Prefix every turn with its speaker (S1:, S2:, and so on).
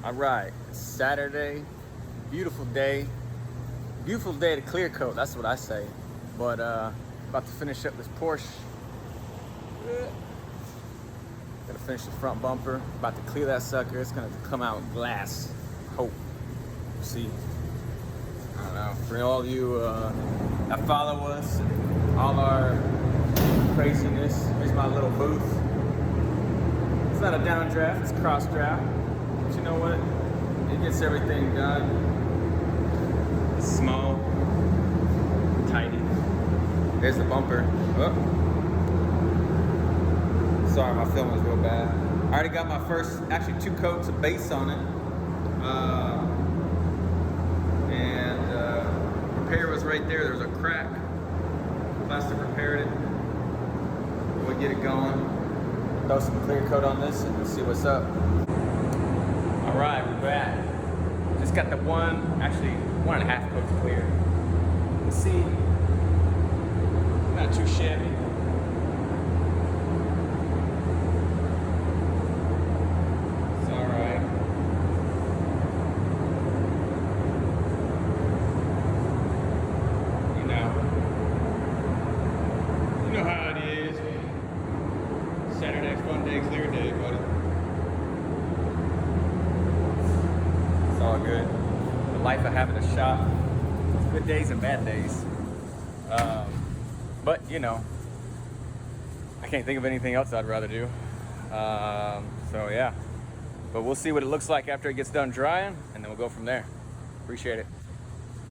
S1: All right, it's Saturday, beautiful day to clear coat, that's what I say. But about to finish up this Porsche. Gonna finish the front bumper, about to clear that sucker. It's gonna come out glass, hope. See, I don't know, for all of you that follow us, all our craziness, here's my little booth. It's not a downdraft, it's cross draft. But you know what? It gets everything done. It's small, tidy. There's the bumper. Oh. Sorry, my film is real bad. I already got my first, actually 2 coats of base on it. Repair was right there. There's a crack. Plastic repaired it. We'll get it going. Throw some clear coat on this and see what's up. All right, we're back. Just got the 1.5 coats clear. Let's see. Not too shabby. It's all right. You know how it is. Saturday, fun day, clear day, buddy. It's all good. The life of having a shop. Good days and bad days. But you know, I can't think of anything else I'd rather do. So yeah. But we'll see what it looks like after it gets done drying, and then we'll go from there. Appreciate it.